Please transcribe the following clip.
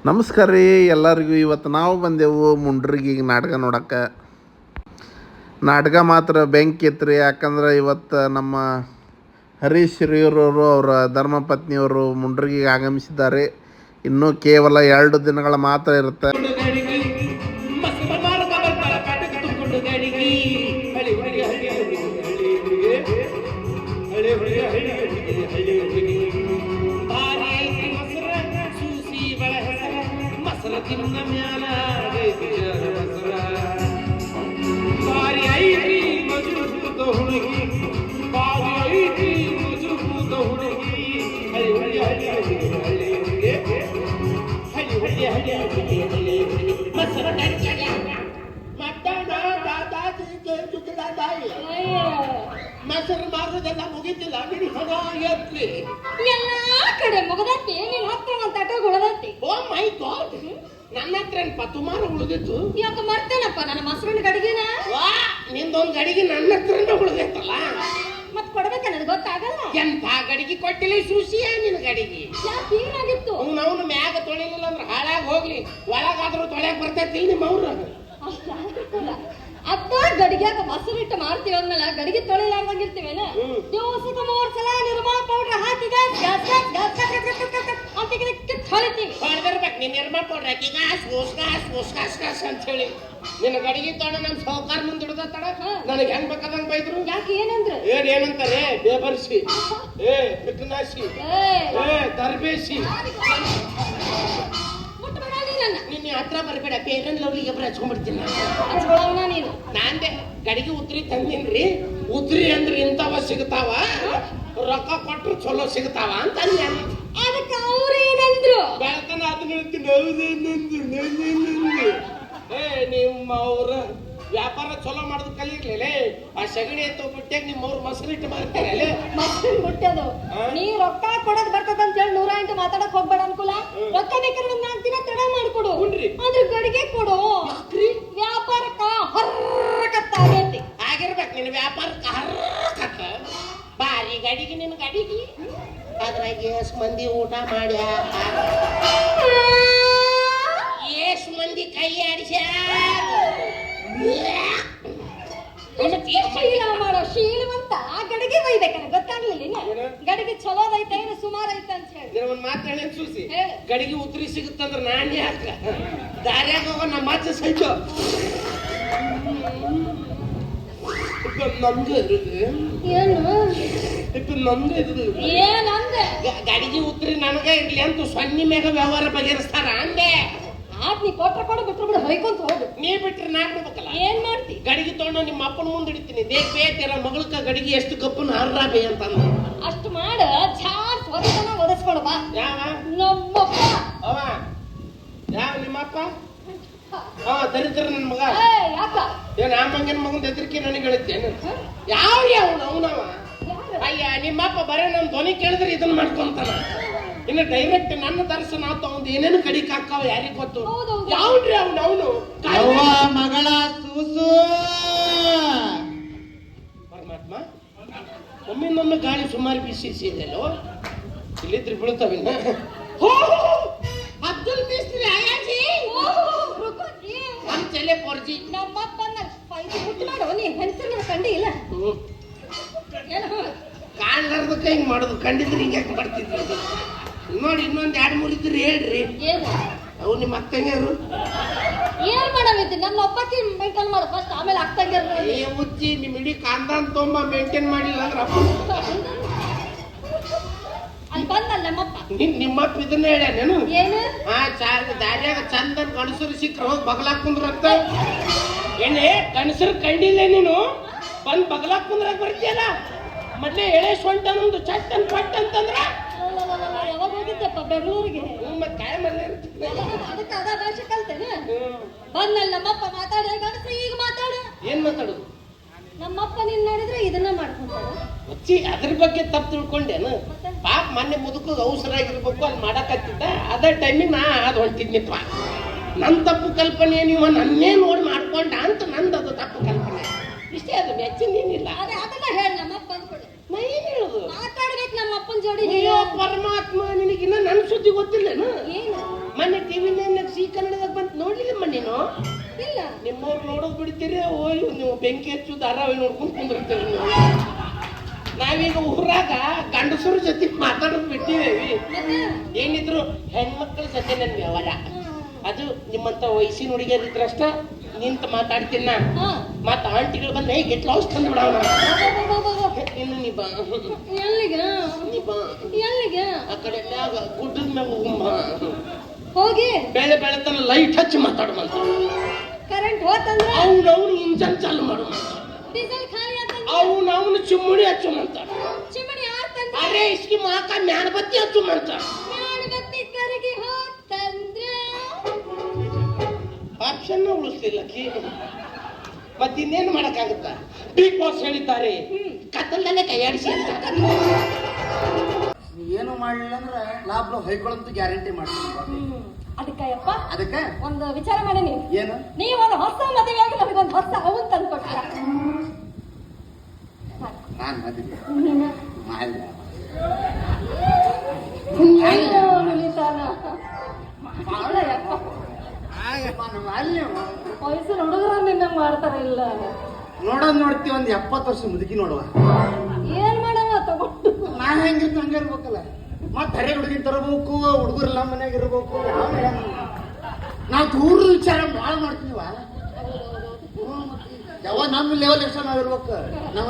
ನಮಸ್ಕಾರ ರೀ ಎಲ್ಲರಿಗೂ. ಇವತ್ತು ನಾವು ಬಂದೆವು ಮುಂಡ್ರಿಗೆ ನಾಟಕ ನೋಡೋಕ್ಕೆ. ನಾಟಕ ಮಾತ್ರ ಬೆಂಕಿ ಇತ್ತು ರೀ. ಯಾಕಂದ್ರೆ ಇವತ್ತು ನಮ್ಮ ಹರೀಶ್ ಹಿರಿಯೂರವರು ಅವರ ಧರ್ಮಪತ್ನಿಯವರು ಮುಂಡ್ರಿಗೆ ಆಗಮಿಸಿದ್ದಾರೆ. ಇನ್ನೂ ಕೇವಲ 2 ದಿನಗಳ ಮಾತ್ರ ಇರುತ್ತೆ. ತಿನ್ನ ಮ್ಯಾಲ ಬಾರಿ ಐತಿ ಮಜಬೂತ ಹುಡುಗಿ, ಬಾರಿ ಐತಿ ಮಜಬೂತ ಹುಡುಗಿ. ಹಳಿ ಹಳಿ ಹಳಿ ಹಳಿ ಹಳಿ ಹಳಿ ಹಳಿ ಹಳಿ ಹಳಿ ಹಳಿ ಮಸರ ಕಚ್ಚಗ ಮಟ್ಟಣ ದಾದಾಜಿ ಕೇಳುತ್ತಿಲ್ಲ ತಾಯಿ. ಮಸರ ಮಾರುದೆಲ್ಲ ಮುಗಿತಿಲ್ಲ, ನಿನ್ನ ಹಣ ಎತ್ಲಿ ಎಲ್ಲಾ ಕಡೆ ಮುಗದತ್ತಿ. ನೀನ್ ಹತ್ರ ಒಂದ್ ತಟ ಗುಳದತ್ತಿ. ಓ ಮೈ ಗಾಡ್, ನನ್ನ ಹತ್ರ ತುಮಾರು ಉಳಿದಿತ್ತು. ಯಾಕ ಮರ್ತೇನಪ್ಪ ನನ್ನ ಮೊಸರಿನ ಗಡಿಗೆನ. ವಾ, ನಿಂದೊಂದ್ ಗಡಿಗೆ ನನ್ನ ಹತ್ರನೇ ಉಳಿದೈತಲ್ಲ. ಮತ್ ಕೊಡ್ಬೇಕ ನನಗೆ ಗೊತ್ತಾಗಲ್ಲ. ಎಂತ ಗಡಿಗೆ ಕೊಟ್ಟಿಲ್ಲ ಸುಸಿಯ ನಿನ್ ಗಡಿಗೆ. ಯಾಕೆ ಏನಾಗಿತ್ತು? ಅವ್ನು ಮ್ಯಾಗ ತೊಳಿಲಿಲ್ಲ ಅಂದ್ರೆ ಹಾಳಾಗಿ ಹೋಗ್ಲಿ, ಒಳಗಾದ್ರೂ ತೊಳ್ಯಾಕ್ ಬರ್ತೈತಿ ನಿಮ್ಮ ಅವ್ರ. ಅತ್ತ ಗಡಿಗ್ಯಾಗ ಮೊಸರಿಟ್ಟು ಮಾಡ್ತೀವಿ ಅಂದ್ಮೇಲೆ ಗಡಿಗೆ ತೊಳಿಲಾರ್ದಂಗಿರ್ತೀವೇನ? ದಿವಸಕ್ಕೆ 3 ಸಲ ನಿರ್ಮಾ ಪೌಡರ್ ಹಾಕಿ ತೊಳಿತೀವಿ. ಹೊಡೆದಿರ್ಬೇಕು ನೀನ್ ನಿರ್ಮಾ ಪೌಡರ್ ಹಾಕಿ ಗಾಸ್ ಅಂತ ಹೇಳಿ. ನಿನ್ನ ಗಡಿಗೆ ತೊಡ ನಮ್ ಸೌಕಾರ ಮುಂದೆ ಹಿಡ್ದತ್ತಡ. ನನಗೆ ಹೆಂಗ್ ಬೇಕಾದಂಗ್ ಬೈದ್ರು. ಯಾಕೆ ಏನಂದ್ರ? ಏನಂತಾರೆ? ಬೇಬರ್ಸಿ, ಪಿಟ್ನಾಸಿ, ತರ್ಬೇಸಿ. ನಿನ್ನ ಹತ್ರ ಬರಬೇಡ, ಪೇರನ್ ಲವ್ಲಿಗೆ ಹಚ್ಕೊಂಡ್ಬಿಡ್ತೀನಿ ನೀನು. ನಾಂದೆ ಗಡಿಗೆ ಉದ್ರಿ ತಂದಿನ್ರಿ. ಉದ್ರಿ ಅಂದ್ರೆ ಇಂಥವ ಸಿಗ್ತಾವ, ರೊಕ್ಕ ಕೊಟ್ರು ಚಲೋ ಸಿಗ್ತಾವ ಅಂತ ಅಂದೆ. ಅದಕ್ಕೆ ಅವ್ರೇನಂದ್ರು? ಬೆಳತನ ಅದನ್ನ ಹೇಳ್ತೀನಿ. ನಿಮ್ಮ ಅವ್ರ ವ್ಯಾಪಾರ ಚಲೋ ಮಾಡೋದು ಕಲಿರ್ಲಿಲ್ಲ. ಆ ಸಗಣಿ ಎತ್ತು ಬಿಟ್ಟಾಗ ನಿಮ್ಮವ್ರು ಮೊಸರಿಟ್ಟು ಮಾರ್ತಾರೆ ಅಲ್ಲೇ. ಮೊಸರು ಬಿಟ್ಟದು ನೀ ರೊಕ್ಕ ಕೊಡೋದ್ ಬರ್ತದ ಅಂತ ಹೇಳಿ 108 ಮಾತಾಡಕ್ ಹೋಗ್ಬೇಡ ಅನ್ಕೂಲ. ರೊಕ್ಕ ಬೇಕಾದ್ರೆ ಒಂದ್ 4 ದಿನ ತಡ ಮಾಡ್ಕೊಡು. ಅಂದ್ರೆ ಗಡಿಗೆ ಕೊಡು. ವ್ಯಾಪಾರಕ್ಕ ಹರ್ರಕತ್ತಾಗೈತಿ. ಆಗಿರ್ಬೇಕು ನಿನ್ನ ವ್ಯಾಪಾರಕ್ಕ ಹರ್ರಕತ್ತ. ಬಾರಿ ಗಡಿಗೆ ನಿನ್ನ ಗಡಿಗೆ. ಅದ್ರಾಗ ಎಷ್ಟ್ ಮಂದಿ ಊಟ ಮಾಡ್ಯ, ಎಷ್ಟ್ ಮಂದಿ ಕೈ ಆಡಿಸ್ಯಾರ. ಶೀಲ ಮಾಡೋ ಶೀಲವಂತ ಗಡಿಗೆ ಬೈಬೇಕನ ಗೊತ್ತಾಗ್ಲಿಲ್ಲ. ಗಡಿಗೆ ಚಲೋದೈತೆ ಏನು ಸುಮಾರು ಐತೆ ಅಂತ ಹೇಳಿ ಒಂದ್ ಮಾತು ಹೇಳಿ ಸೂಸಿ. ಗಡಿಗೆ ಉದ್ರಿ ಸಿಗುತ್ತಂದ್ರ ನಾನ್ ಯಾಕ ದಾರ್ಯಾಗ ಹೋಗೋ ನಮ್ಮ ಅಜ್ಜ ಸಹಿತ ನಮ್ಗೆ ಗಡಿಗೆ ಉದ್ರಿ ನನಗ ಇರ್ಲಿ ಅಂತ ಸೊನ್ನಿ ಮೇಗ ವ್ಯವಹಾರ ಬಗೆಹರಿಸ್ತಾರ ಅಂದೆ. ನೀ ಕೊಟ್ರ ಕೊಡ ಬಿಟ್ರು ಬಿಡು, ಹೊಯ್ಕೊಂತ ಹೋಗು. ನೀ ಬಿಟ್ರೆ ನಾ ಬಿಡ್ಬೇಕಲ್ಲ. ಏನ್ ಮಾಡ್ತಿ? ಗಡಿಗೆ ತಗೊಂಡು ನಿಮ್ಮ ಅಪ್ಪನ ಮುಂದೆ ಹಿಡಿತೀನಿ. ಬೇಕೇರ ಮಗಳಕ ಗಡಿಗೆ ಎಷ್ಟು ಕಪ್ಪನ ಹರ್ರ ಬೇ ಅಂತ ಅಷ್ಟು ಮಾಡ. ಚಾರ್ ಹೊರತನ ಒದಸ್ಕೊಳ ಬಾ. ಯಾವ ನಮ್ಮಪ್ಪ ಅವ? ಯಾವ ನಿಮ್ಮಪ್ಪ? ದರಿದ್ರ ನನ್ ಮಗ. ಯಾಕ ಏನ್ ಆ ಮಂಗನ ಮಗನ ಹೆದರಿಕೆ ನನಗೆ ಹೇಳುತ್ತೇನು? ಯಾವ ಅವನವ? ಅಯ್ಯ ನಿಮ್ಮಪ್ಪ ಬರೇ ನಮ್ ಧ್ವನಿ ಕೇಳಿದ್ರೆ ಇದನ್ನ ಮಾಡ್ಕೊಂತಾನ. ಇನ್ನು ಡೈರೆಕ್ಟ್ ನನ್ನ ದರ್ಶನ ಆತ ಒಂದು ಏನೇನು ಕಡಿಕ್ ಹಾಕಾವ ಯಾರಿಗ್ ಗೊತ್ತು. ಯಾವ್ರಿ ಅವನು ಮಗಳ ಸೂಸು ಪರಮಾತ್ಮ. ಒಮ್ಮೆ ಗಾಳಿ ಸುಮಾರು ಬಿಸಿದೆಲ್ಲೋ ಇಲ್ಲಿದ್ರೆ ಬೀಳ್ತಾವಿಲ್ಲ. ಅಬ್ದುಲ್ ಮಿಸ್ತ್ರಿ ಆಯಾಜಿ ಅಂಚಲೆ ಪೊರ್ಜಿ ನಮ್ಮಪ್ಪ ಮಾಡು. ನೀ ಹೆಂಗಸರ ಕಂಡಿ ಇಲ್ಲ ಕಾಣ್ಲಾರ್ದಕ್ಕ ಹಿಂಗ್ ಮಾಡುದು. ಕಂಡಿದ್ರೆ ಹಿಂಗ ಯಾಕೆ ಮಾಡ್ತಿದ್ರು ನೋಡಿ. ಇನ್ನೊಂದ್ 2-3 ಇದ್ರೆ ಹೇಳ್ರಿ. ಅವು ನಿಮ್ಮ ಅಕ್ಕಂಗ್ಯಾರು ಏನ್ ಮಾಡಬೇಕು? ನಮ್ಮ ಅಪ್ಪಕ್ಕೆ ಮೇಂಟೈನ್ ಮಾಡು ಫಸ್ಟ್, ಆಮೇಲೆ ಅಕ್ಕಂಗ್ಯಾರು. ಮುಚ್ಚಿ ನಿಮ್ ಇಡೀ ಕಾಂದಾನ್ ತೊಂಬ ಮೇಂಟೈನ್ ಮಾಡಿಲ್ಲ ಅಂದ್ರೆ ಅಲ್ಲಿ ಬಂದಲ್ಲ ನಮ್ಮಪ್ಪ. ನಿಮ್ಮಪ್ಪ ಇದನ್ನ ಹೇಳ್ಯಾನೇನು? ಏನು? ದಾರ್ಯಾಗ ಚಂದನ್ ಗಣಸರು ಸಿಕ್ಕ್ರ ಹೋಗಿ ಬಗಲಾಕ್ ಕುಂದ್ರಂತ. ಏನೇ ಗಣಸರು ಕಂಡಿಲ್ಲ ನೀನು? ಬಂದ್ ಬಗಲಾಕ್ ಕುಂದ್ರಾಗ ಬರ್ತೀಯಲ್ಲ. ಮೊದ್ಲೇ ಎಳೆ ಸೊಂಟ ನಮ್ದು ಚಟ್ಟನ್ ಪಟ್ ಅಂತಂದ್ರ ಯಾವಾಗ ಹೋಗಿದ್ದಪ್ಪ ಬೆಂಗಳೂರಿಗೆ? ಮತ್ತೆ ಕಾಯ ಮನೆ ಅದಕ್ಕೆ ಅದ ಭಾಷೆ ಕಲ್ತೇನೆ. ಬಂದಲ್ಲ ನಮ್ಮಪ್ಪ ಮಾತಾಡ. ಗಣಸ ಈಗ ಮಾತಾಡ. ಏನ್ ಮಾತಾಡುದು? ನಮ್ಮಪ್ಪ ನಿನ್ ನೋಡಿದ್ರೆ ಇದನ್ನ ಮಾಡ್ಕೊಂತಾರ. ಮುಚ್ಚಿ ಅದ್ರ ಬಗ್ಗೆ ತಪ್ಪು ತಿಳ್ಕೊಂಡೇನು? ಪಾಪ ಮೊನ್ನೆ ಮುದುಕಗ್ ಅವಸರಾಗಿರ್ಬೇಕು ಅಲ್ಲಿ ಮಾಡಕತ್ತಿದ್ದ. ಅದೇ ಟೈಮಿಗೆ ನಾ ಅದು ಹೊಂಟಿದ್ನಿಪ್ಪ. ನನ್ ತಪ್ಪು ಕಲ್ಪನೆ ನೀವು ನನ್ನೇ ನೋಡಿ ಮಾಡ್ಕೊಂಡ ಅಂತ ನಂದದು ತಪ್ಪು ಕಲ್ಪನೆ. ಇಷ್ಟೇ, ಅದು ಮೆಚ್ಚಿನೇನಿಲ್ಲ. ಅದೇ ಅದನ್ನ ಹೇಳಿ ನಮ್ಮಪ್ಪ ಅಂದ್ಕೊಳ್ಳಿ. ನಾ ಏನ್ ಹೇಳುದು? ಮಾತಾಡ್ಬೇಕು ನಮ್ಮ ಅಪ್ಪನ ಜೋಡಿ. ಅಯ್ಯೋ ಪರಮಾತ್ಮ, ನಿನಗಿನ್ನ ನನ್ನ ಸುದ್ದಿ ಗೊತ್ತಿಲ್ಲೇನು? ಏನು? ಮೊನ್ನೆ ಟಿವಿ ಅಂತ ನೋಡ್ಲಿಲ್ಲಮ್ಮ ನೀನು? ಇಲ್ಲ. ನಿಮ್ಮವ್ರು ನೋಡೋದು ಬಿಡ್ತೀರಿ, ಓಯ್ ನೀವು ಬೆಂಕಿ ಹಚ್ಚು ಧಾರಾವಾಹಿ ನೋಡ್ಕೊಂಡು ಕುಂದಿರ್ತೀರಿ ನೀವು. ನಾವೀಗ ಊರಾಗ ಗಂಡಸರ ಜೊತೆ ಮಾತಾಡೋದು ಬಿಟ್ಟಿವೇವಿ. ಏನಿದ್ರು ಹೆಣ್ಮಕ್ಳ ಜೊತೆ ನನ್ ವ್ಯವಹಾರ. ಅದು ನಿಮ್ಮಂತ ವಯಸ್ಸಿನ ಹುಡುಗಿಯರಿದ್ರಷ್ಟ ನಿಂತ ಮಾತಾಡ್ತೀನ. ಮತ್ತ ಆಂಟಿಗಳು ಬಂದ್ರೆ ಹೇಗೆ ಗೆಟ್ ಲಾಸ್ಟ್ ತಂದು ಬಿಡೋಣ. ಇನ್ನು ನೀ ಬಾ. ಎಲ್ಲಿಗೆ? ನೀ ಬಾ. ಎಲ್ಲಿಗೆ? ಆ ಕಡೆ ಮ್ಯಾಗ ಗುಡ್ಡದ ಮ್ಯಾಗ ಹೋಗಮ್ಮ. ಹೋಗಿ ಬೆಳೆ ಬೆಳೆತನ ಲೈಟ್ ಹಚ್ಚಿ ಮಾತಾಡುವಂತ. ಕರೆಂಟ್ ಹೋತಂದ್ರೆ ಅವ್ನವ್ನು ಇಂಜನ್ ಚಾಲು ಮಾಡುವಂತ. ಡೀಸೆಲ್ ಖಾಲಿ ಆತಂದ್ರೆ ಅವ್ನವ್ನು ಚಿಮ್ಮುಡಿ ಹಚ್ಚುವಂತ. ಚಿಮಣಿ ಆತಂದ್ರೆ ಅರೆ ಇಸ್ಕಿ ಮಾಕ ಮ್ಯಾಣಬತ್ತಿ ಹಚ್ಚುವಂತ. ಮ್ಯಾಣಬತ್ತಿ ಕರಗಿ ಹೋತಂದ್ರೆ ಆಪ್ಷನ್ ಉಳಿಸ್ಲಿಲ್ಲ ಕಿ. ಮತ್ತಿನ್ನೇನು ಮಾಡಕ್ಕಾಗುತ್ತ? ಬಿಗ್ ಬಾಸ್ ಹೇಳಿದ್ದಾರೆ ಕತ್ತಲದಲ್ಲೇ ಕೈಯಾಡಿಸಿ ಅಂತ. ಏನು ಮಾಡ್ಲಿಲ್ಲ ಅಂದ್ರೆ ಲಾಭ ಹೊಯ್ಕೊಳ್ಳಂತೂ ಗ್ಯಾರಂಟಿ ಮಾಡ್ತೀನಿ. ಅದಕ್ಕಯ್ಯಪ್ಪ ಅದಕ್ಕೆ ಒಂದು ವಿಚಾರ ಮಾಡಿ ನೀವು ಏನು ನೀವೊಂದು ಹೊಸ ಮದುವೆಯಾಗಿ ನಮಗೊಂದು ಹೊಸ ಅವನ್ ತಂದು ಕೊಟ್ಟ. ನಾನ್ ಮದುವೆ ಮಾಡ್ಲ ವಯಸ್ಸಿನ ಹುಡುಗರ ನಿನ್ನ ಮಾಡ್ತಾರ ಇಲ್ಲ. ನೋಡೋದ್ ನೋಡ್ತೀವಿ ಒಂದ್ 70 ವರ್ಷ ಮುದುಕಿ ನೋಡುವ. ಏನ್ ಮಾಡವ ತಗೊಂಡು ನಾನ್ ಹೆಂಗಿರ್ತೀನಿ ಹಂಗ ಇರ್ಬೇಕಲ್ಲ. ಮತ್ ಹರೇ ಹುಡುಗಿ ತರಬೇಕು, ಹುಡುಗರೆಲ್ಲ ಮನ್ಯಾಗ ಇರ್ಬೇಕು. ನಾವ್ ದೂರ ವಿಚಾರ ಭಾಳ ಮಾಡ್ತೀವ. ಯಾವಾಗ ನಮ್ಮ ಲೆವೆಲ್ ಎಷ್ಟು ನಾವ್ ಇರ್ಬೇಕು. ನಮ್ಮ